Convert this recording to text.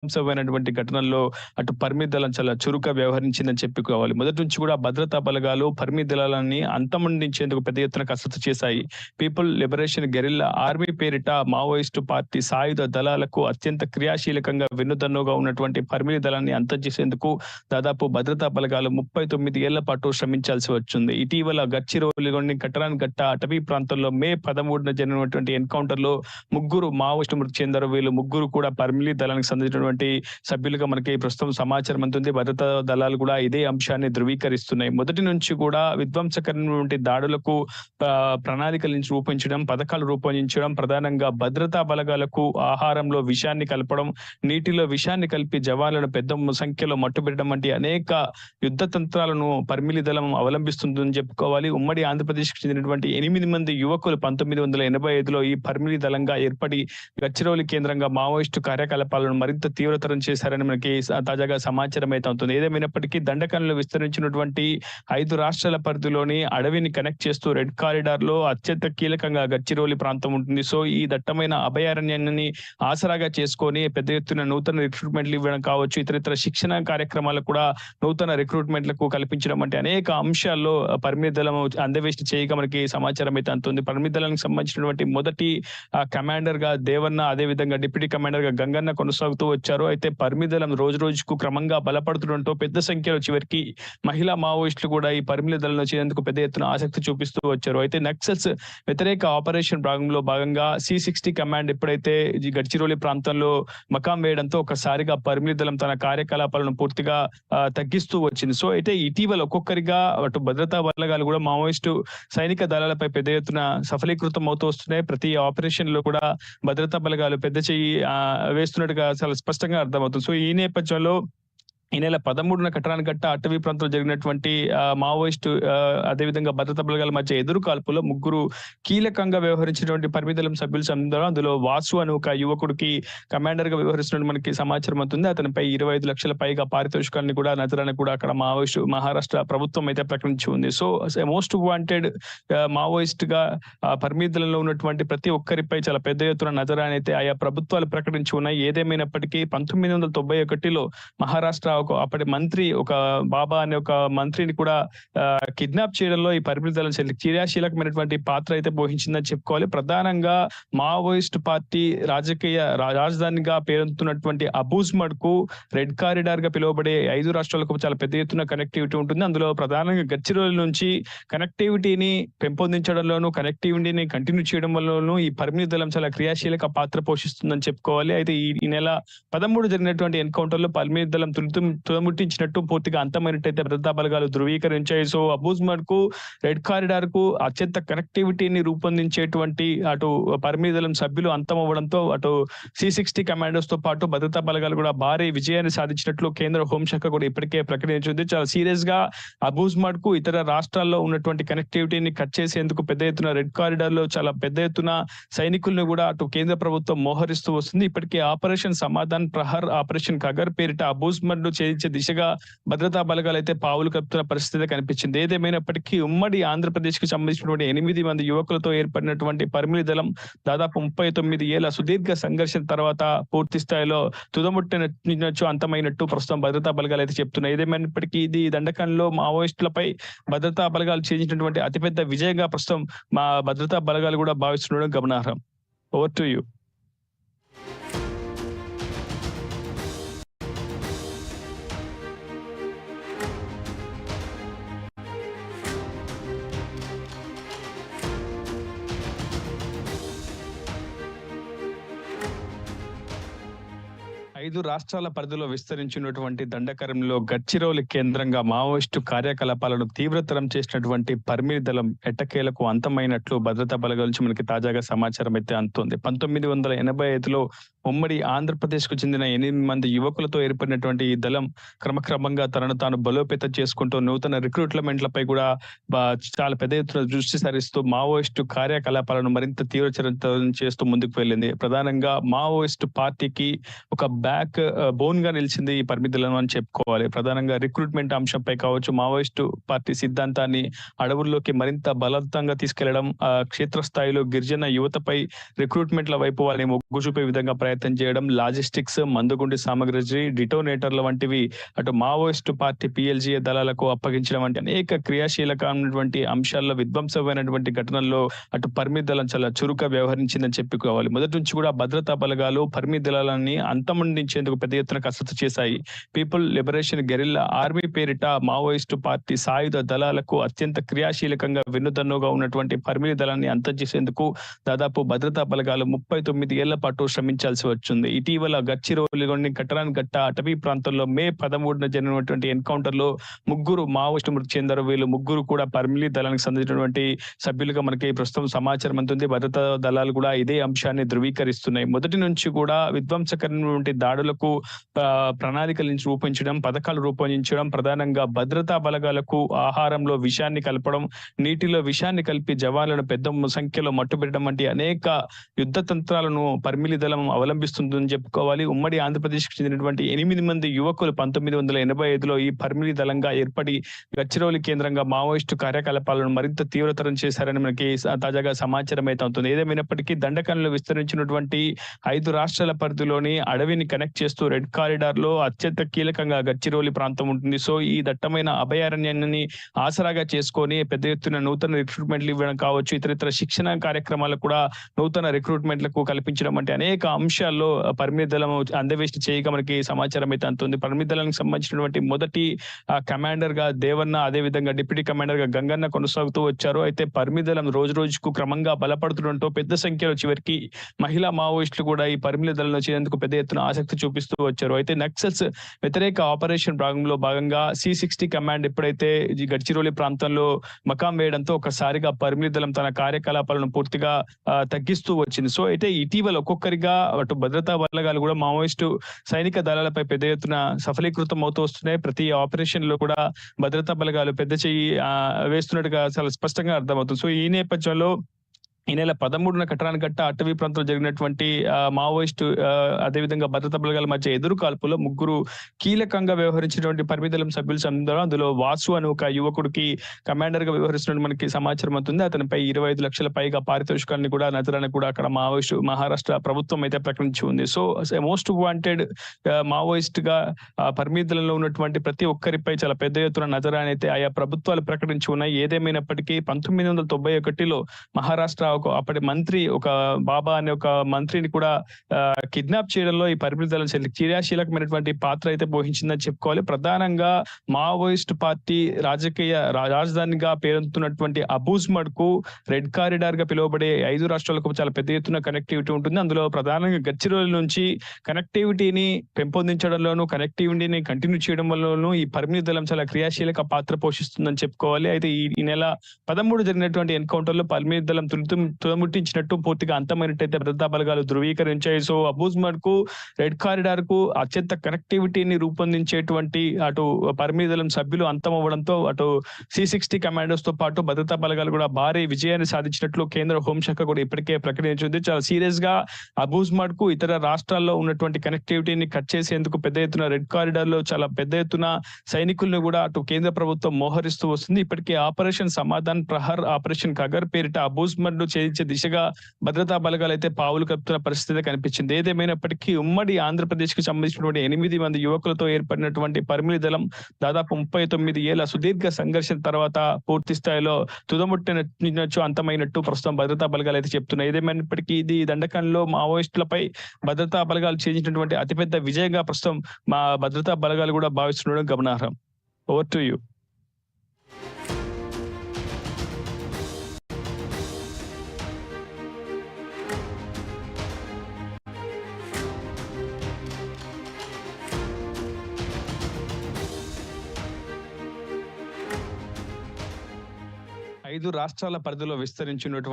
విధ్వంసమైనటువంటి ఘటనల్లో అటు పరిమితి దళం చాలా చురుగ్గా వ్యవహరించిందని చెప్పుకోవాలి. మొదటి నుంచి కూడా భద్రతా బలగాలు పరిమితి దళాలని అంతమొందించేందుకు పెద్ద ఎత్తున కసరత్తు చేశాయి. పీపుల్ లిబరేషన్ గెరిల్లా ఆర్మీ పేరిట మావోయిస్టు పార్టీ సాయుధ దళాలకు అత్యంత క్రియాశీలకంగా వెన్నుదన్నుగా ఉన్నటువంటి పరిమితి దళాన్ని అంతం చేసేందుకు దాదాపు భద్రతా బలగాలు 39 ఏళ్ల పాటు శ్రమించాల్సి వచ్చింది. ఇటీవల గడ్చిరోలిలోని కటరాన్‌ఘట్ట అటవీ ప్రాంతంలో మే 13న జరిగినటువంటి ఎన్‌కౌంటర్‌లో ముగ్గురు మావోయిస్టులు మృతి చెందారు. వీళ్ళు ముగ్గురు కూడా పరిమితి దళానికి సంబంధించినటువంటి సభ్యులుగా మనకి ప్రస్తుతం సమాచారం అందుతుంది. భద్రతా దళాలు కూడా ఇదే అంశాన్ని ధృవీకరిస్తున్నాయి. మొదటి నుంచి కూడా విధ్వంసకరమైనటువంటి దాడులకు ప్రణాళికలు రూపొందించడం, పథకాలు రూపొందించడం, ప్రధానంగా భద్రతా బలగాలకు ఆహారంలో విషాన్ని కలపడం, నీటిలో విషాన్ని కలిపి జవాన్లను పెద్ద సంఖ్యలో మట్టుబెట్టడం వంటి అనేక యుద్ధ తంత్రాలను పరిమితి దళం అవలంబిస్తుందని చెప్పుకోవాలి. ఉమ్మడి ఆంధ్రప్రదేశ్కి చెందినటువంటి 8 మంది యువకులు 1985లో ఈ పరిమితి దళంగా ఏర్పడి గడ్చిరోలి కేంద్రంగా మావోయిస్టు కార్యకలాపాలను మరింత తీవ్రతరం చేశారని మనకి తాజాగా సమాచారం అయితే అవుతుంది. ఏదేమైనప్పటికీ దండకారణలో విస్తరించినటువంటి 5 రాష్ట్రాల పరిధిలోని అడవిని కనెక్ట్ చేస్తూ రెడ్ కారిడార్ లో అత్యంత కీలకంగా గడ్చిరోలి ప్రాంతం ఉంటుంది. సో ఈ దట్టమైన అభయారణ్యాన్ని ఆసరాగా చేసుకొని పెద్ద ఎత్తున నూతన రిక్రూట్మెంట్లు ఇవ్వడం కావచ్చు, ఇతరితర శిక్షణ కార్యక్రమాలకు కూడా నూతన రిక్రూట్మెంట్లకు కల్పించడం అంటే అనేక అంశాల్లో పరిమితి దళం అందవేష్టి చేయగా మనకి సమాచారం అయితే అందుతుంది. పరిమితి దళానికి సంబంధించినటువంటి మొదటి కమాండర్ గా దేవన్న, అదే విధంగా డిప్యూటీ కమాండర్ గా గంగన్న కొనసాగుతూ వచ్చారు. అయితే పరిమితి దళం రోజు రోజుకు క్రమంగా బలపడుతుండటంతో పెద్ద సంఖ్యలో చివరికి మహిళా మావోయిస్టులు కూడా ఈ పరిమితి దళంలో చేరేందుకు పెద్ద ఎత్తున ఆసక్తి చూపిస్తూ వచ్చారు. అయితే నక్సల్స్ వ్యతిరేక ఆపరేషన్ భాగంగా C60 కమాండ్ ఎప్పుడైతే గడ్చిరోలి ప్రాంతంలో మకాం వేయడంతో ఒకసారిగా పరిమితి దళం తన కార్యకలాపాలను పూర్తిగా తగ్గిస్తూ వచ్చింది. సో అయితే ఇటీవల ఒక్కొక్కరిగా అటు భద్రతా బలగాలు కూడా మావోయిస్టు సైనిక దళాలపై పెద్ద ఎత్తున సఫలీకృతం అవుతూ వస్తున్నాయి. ప్రతి ఆపరేషన్ లో కూడా భద్రతా బలగాలు పెద్ద చెయ్యి వేస్తున్నట్టుగా చాలా స్పష్టంగా అర్థమవుతుంది. సో ఈ నేపథ్యంలో ఈ నెల 13న కటరాన్‌ఘట్ట అటవీ ప్రాంతంలో జరిగినటువంటి మావోయిస్టు అదేవిధంగా భద్రతా బలగాల మధ్య ఎదురు కాల్పులో ముగ్గురు కీలకంగా వ్యవహరించినటువంటి పరిమితి దళం సభ్యులు చనిపోయారు. అందులో వాసు అని ఒక యువకుడికి కమాండర్ గా వ్యవహరిస్తున్నట్టు మనకి సమాచారం అవుతుంది. అతనిపై 25 లక్షల పైగా పారితోషికాన్ని కూడా నజరాన్ని కూడా అక్కడ మావోయిస్టు మహారాష్ట్ర ప్రభుత్వం అయితే ప్రకటించి ఉంది. సో మోస్ట్ వాంటెడ్ మావోయిస్ట్ గా పరిమితి దళంలో ఉన్నటువంటి ప్రతి ఒక్కరిపై చాలా పెద్ద ఎత్తున నజరాన్ని అయితే ఆయా ప్రభుత్వాలు ప్రకటించి ఉన్నాయి. ఏదేమైనప్పటికీ 1991లో మహారాష్ట్ర అప్పటి మంత్రి ఒక బాబా అనే ఒక మంత్రిని కూడా కిడ్నాప్ చేయడంలో ఈ పరిమితి దళం క్రియాశీలకమైనటువంటి పాత్ర అయితే పోషించిందని చెప్పుకోవాలి. ప్రధానంగా మావోయిస్ట్ పార్టీ రాజకీయ రాజధానిగా పేరొందుతున్నటువంటి అబూజ్మడ్ కు రెడ్ కారిడార్ గా పిలువబడే 5 రాష్ట్రాలకు చాలా పెద్ద ఎత్తున కనెక్టివిటీ ఉంటుంది. అందులో ప్రధానంగా గడ్చిరోలి నుంచి కనెక్టివిటీని పెంపొందించడంలోనూ, కనెక్టివిటీని కంటిన్యూ చేయడం వల్లనూ ఈ పరిమితి దళం చాలా క్రియాశీలక పాత్ర పోషిస్తుందని చెప్పుకోవాలి. అయితే ఈ నెల 13 జరిగినటువంటి ఎన్కౌంటర్ లో పరిమితి దళం తుదముట్టించినట్టు పూర్తిగా అంతమైనట్టయితే భద్రతా బలగాలు ధృవీకరించాయి. సో అబూజ్మడ్ కు రెడ్ కారిడార్ కు అత్యంత కనెక్టివిటీని రూపొందించేటువంటి అటు పరిమితి దళం సభ్యులు అంతమవ్వడంతో అటు C60 కమాండోస్ తో పాటు భద్రతా బలగాలు కూడా భారీ విజయాన్ని సాధించినట్లు కేంద్ర హోంశాఖ కూడా ఇప్పటికే ప్రకటించింది. చాలా సీరియస్ గా అబూజ్మడ్ కు ఇతర రాష్ట్రాల్లో ఉన్నటువంటి కనెక్టివిటీని కట్ చేసేందుకు పెద్ద ఎత్తున రెడ్ కారిడార్ లో చాలా పెద్ద ఎత్తున సైనికులను కూడా అటు కేంద్ర ప్రభుత్వం మోహరిస్తూ వస్తుంది. ఇప్పటికే ఆపరేషన్ సమాధాన్ ప్రహర్, ఆపరేషన్ ఖగర్ పేరిట అబూజ్మడ్ చేయించే దిశగా భద్రతా బలగాలు అయితే పావులు కలుపుతున్న పరిస్థితి కనిపించింది. ఏదేమైనప్పటికీ ఉమ్మడి ఆంధ్రప్రదేశ్ కి సంబంధించినటువంటి 8 మంది యువకులతో ఏర్పడినటువంటి పరిమితి దళం దాదాపు 39 ఏళ్ల సుదీర్ఘ సంఘర్షణ తర్వాత పూర్తి స్థాయిలో తుదముట్టినచ్చు అంతమైనట్టు ప్రస్తుతం భద్రతా బలగాలు అయితే చెప్తున్నాయి. ఏదేమైనప్పటికీ ఇది దండకంలో మావోయిస్టులపై భద్రతా బలగాలు చేసినటువంటి అతిపెద్ద విజయంగా ప్రస్తుతం మా భద్రతా బలగాలు కూడా భావిస్తుండడం గమనార్హం. Over to you. 5 రాష్ట్రాల పరిధిలో విస్తరించినటువంటి దండకారణ్యంలో గడ్చిరోలి కేంద్రంగా మావోయిస్టు కార్యకలాపాలను తీవ్రతరం చేసినటువంటి పరిమితి దళం ఎట్టకేలకు అంతమైనట్లు భద్రతా బలగాల నుంచి మనకి తాజాగా సమాచారం అయితే అందుతోంది. 1985లో ఉమ్మడి ఆంధ్రప్రదేశ్ కు చెందిన 8 మంది యువకులతో ఏర్పడినటువంటి ఈ దళం క్రమక్రమంగా తనను తాను బలోపేతం చేసుకుంటూ నూతన రిక్రూట్మెంట్లపై కూడా చాలా పెద్ద ఎత్తున దృష్టి సారిస్తూ మావోయిస్టు కార్యకలాపాలను మరింత తీవ్రతరం చేస్తూ ముందుకు వెళ్ళింది. ప్రధానంగా మావోయిస్టు పార్టీకి ఒక బ్యాక్ బోన్ గా నిలిచింది ఈ పరిమితి దళం అని చెప్పుకోవాలి. ప్రధానంగా రిక్రూట్మెంట్ అంశంపై కావచ్చు, మావోయిస్టు పార్టీ సిద్ధాంతాన్ని అడవుల్లోకి మరింత బలవంతంగా తీసుకెళ్లడం, క్షేత్రస్థాయిలో గిరిజన యువతపై రిక్రూట్మెంట్ల వైపు వాళ్ళని మొగ్గు చూపే విధంగా ప్రయత్నం చేయడం, లాజిస్టిక్స్, మందుగుండు సామగ్రి, డిటోనేటర్ల వంటివి అటు మావోయిస్టు పార్టీ పీఎల్జీఏ దళాలకు అప్పగించడం వంటి అనేక క్రియాశీలకమైనటువంటి అంశాల్లో విధ్వంసమైనటువంటి ఘటనల్లో అటు పరిమితి దళం చాలా చురుగ్గా వ్యవహరించిందని చెప్పుకోవాలి. మొదటి నుంచి కూడా భద్రతా బలగాలు పరిమితి దళాలని అంతమొందించేందుకు పెద్ద ఎత్తున కసరత్తు చేశాయి. పీపుల్ లిబరేషన్ గెరిల్లా ఆర్మీ పేరిట మావోయిస్టు పార్టీ సాయుధ దళాలకు అత్యంత క్రియాశీలకంగా వెన్నుదన్నుగా ఉన్నటువంటి పరిమితి దళాన్ని అంతం చేసేందుకు దాదాపు భద్రతా బలగాలు 39 ఏళ్ల పాటు శ్రమించాల్సి వచ్చింది. ఇటీవల గడ్చిరోలిలోని కటరాన్ఘట్ట అటవీ ప్రాంతంలో మే 13న జరిగినటువంటి ఎన్కౌంటర్ లో ముగ్గురు మావోయిస్టు మృతి చెందారు. వీళ్ళు ముగ్గురు కూడా పరిమితి దళానికి సంబంధించినటువంటి సభ్యులుగా మనకి ప్రస్తుతం సమాచారం అందుతుంది. భద్రతా దళాలు కూడా ఇదే అంశాన్ని ధృవీకరిస్తున్నాయి. మొదటి నుంచి కూడా విధ్వంసకరమైనటువంటి దాడులకు ప్రణాళికలను రూపొందించడం, పథకాలు రూపొందించడం, ప్రధానంగా భద్రతా బలగాలకు ఆహారంలో విషాన్ని కలపడం, నీటిలో విషాన్ని కలిపి జవాన్లను పెద్ద సంఖ్యలో మట్టుబెట్టడం వంటి అనేక యుద్ధ తంత్రాలను పరిమితి దళం అవలంబిస్తుందని చెప్పుకోవాలి. ఉమ్మడి ఆంధ్రప్రదేశ్కి చెందినటువంటి 8 మంది యువకులు 1985లో ఈ పరిమితి దళంగా ఏర్పడి గడ్చిరోలి కేంద్రంగా మావోయిస్టు కార్యకలాపాలను మరింత తీవ్రతరం చేశారని మనకి తాజాగా సమాచారం అయితే అవుతుంది. ఏదేమైనప్పటికీ దండకంలో విస్తరించినటువంటి 5 రాష్ట్రాల పరిధిలోని అడవిని కనెక్ట్ చేస్తూ రెడ్ కారిడార్ లో అత్యంత కీలకంగా గడ్చిరోలి ప్రాంతం ఉంటుంది. సో ఈ దట్టమైన అభయారణ్యాన్ని ఆసరాగా చేసుకొని పెద్ద ఎత్తున నూతన రిక్రూట్మెంట్లు ఇవ్వడం కావచ్చు, ఇతరితర శిక్షణ కార్యక్రమాలకు కూడా నూతన రిక్రూట్మెంట్లకు కల్పించడం అంటే అనేక అంశాల్లో పరిమితి దళం అందవేష్టి చేయగా మనకి సమాచారం అయితే అందుతుంది. పరిమితి దళానికి సంబంధించినటువంటి మొదటి కమాండర్ గా దేవన్న, అదే విధంగా డిప్యూటీ కమాండర్ గా గంగన్న కొనసాగుతూ వచ్చారు. అయితే పరిమితి దళం రోజు రోజుకు క్రమంగా బలపడుతుండటంతో పెద్ద సంఖ్యలో చివరికి మహిళా మావోయిస్టులు కూడా ఈ పరిమితి దళంలో చేరేందుకు పెద్ద ఎత్తున ఆసక్తి చూపిస్తూ వచ్చారు. అయితే నక్సల్స్ వ్యతిరేక ఆపరేషన్ భాగంగా C60 కమాండ్ ఎప్పుడైతే ఈ గడ్చిరోలి ప్రాంతంలో మకాం వేయడంతో ఒకసారిగా పరిమితి దళం తన కార్యకలాపాలను పూర్తిగా తగ్గిస్తూ వచ్చింది. సో అయితే ఇటీవల ఒక్కొక్కరిగా అటు భద్రతా బలగాలు కూడా మావోయిస్టు సైనిక దళాలపై పెద్ద ఎత్తున సఫలీకృతం అవుతూ వస్తున్నాయి. ప్రతి ఆపరేషన్ లో కూడా భద్రతా బలగాలు పెద్ద చెయ్యి వేస్తున్నట్టుగా చాలా స్పష్టంగా అర్థమవుతుంది. సో ఈ నేపథ్యంలో ఈ నెల 13న కటరాన్ఘట్ట అటవీ ప్రాంతంలో జరిగినటువంటి మావోయిస్టు అదేవిధంగా భద్రతా బలగాల మధ్య ఎదురు కాల్పులో ముగ్గురు కీలకంగా వ్యవహరించినటువంటి పరిమితి దళం సభ్యులు సందర్భంలో అందులో వాసు అని ఒక యువకుడికి కమాండర్ గా వ్యవహరిస్తున్నట్టు మనకి సమాచారం అవుతుంది. అతనిపై 25 లక్షల పైగా పారితోషికాన్ని కూడా నజరాన్ని కూడా అక్కడ మావోయిస్టు మహారాష్ట్ర ప్రభుత్వం అయితే ప్రకటించి ఉంది. సో మోస్ట్ వాంటెడ్ మావోయిస్ట్ గా పరిమితి దళంలో ఉన్నటువంటి ప్రతి ఒక్కరిపై చాలా పెద్ద ఎత్తున నజరాన్ని అయితే ఆయా ప్రభుత్వాలు ప్రకటించి ఉన్నాయి. ఏదేమైనప్పటికీ 1991లో మహారాష్ట్ర అప్పటి మంత్రి ఒక బాబా అనే ఒక మంత్రిని కూడా కిడ్నాప్ చేయడంలో ఈ పరిమితి దళం క్రియాశీలకమైనటువంటి పాత్ర అయితే పోషించిందని చెప్పుకోవాలి. ప్రధానంగా మావోయిస్ట్ పార్టీ రాజకీయ రాజధానిగా పేరొందుతున్నటువంటి అబూజ్మడ్ కు రెడ్ కారిడార్ గా పిలువబడే 5 రాష్ట్రాలకు చాలా పెద్ద ఎత్తున కనెక్టివిటీ ఉంటుంది. అందులో ప్రధానంగా గడ్చిరోలి నుంచి కనెక్టివిటీని పెంపొందించడంలోనూ, కనెక్టివిటీని కంటిన్యూ చేయడం వల్లనూ ఈ పరిమితి దళం చాలా క్రియాశీలక పాత్ర పోషిస్తుందని చెప్పుకోవాలి. అయితే ఈ నెల 13 జరిగినటువంటి ఎన్కౌంటర్ లో పరిమితి దళం తుదముట్టించినట్టు పూర్తిగా అంతమైనట్టయితే భద్రతా బలగాలు ధృవీకరించాయి. సో అబూజ్మడ్ కు రెడ్ కారిడార్ కు అత్యంత కనెక్టివిటీని రూపొందించేటువంటి అటు పరిమితి దళం సభ్యులు అంతం అవ్వడంతో అటు C60 కమాండోస్ తో పాటు భద్రతా బలగాలు కూడా భారీ విజయాన్ని సాధించినట్లు కేంద్ర హోంశాఖ కూడా ఇప్పటికే ప్రకటించింది. చాలా సీరియస్ గా అబూజ్మడ్ కు ఇతర రాష్ట్రాల్లో ఉన్నటువంటి కనెక్టివిటీని కట్ చేసేందుకు పెద్ద ఎత్తున రెడ్ కారిడార్ లో చాలా పెద్ద ఎత్తున సైనికులను కూడా అటు కేంద్ర ప్రభుత్వం మోహరిస్తూ వస్తుంది. ఇప్పటికే ఆపరేషన్ సమాధాన్ ప్రహర్, ఆపరేషన్ కగర్ పేరిట అబూజ్మడ్ ఛేదించే దిశగా భద్రతా బలగాలు అయితే పావులు కలుపుతున్న పరిస్థితి కనిపించింది. ఏదేమైనప్పటికీ ఉమ్మడి ఆంధ్రప్రదేశ్ కి సంబంధించినటువంటి 8 మంది యువకులతో ఏర్పడినటువంటి పరిమితి దళం దాదాపు 39 ఏళ్ల సుదీర్ఘ సంఘర్షణ తర్వాత పూర్తి స్థాయిలో తుదముట్టినచ్చు అంతమైనట్టు ప్రస్తుతం భద్రతా బలగాలు అయితే చెప్తున్నాయి. ఏదేమైనప్పటికీ ఇది దండకంలో మావోయిస్టులపై భద్రతా బలగాలు ఛేదించినటువంటి అతిపెద్ద విజయంగా ప్రస్తుతం మా భద్రతా బలగాలు కూడా భావిస్తుండడం గమనార్హం. Over to you. 5 రాష్ట్రాల పరిధిలో విస్తరించినటువంటి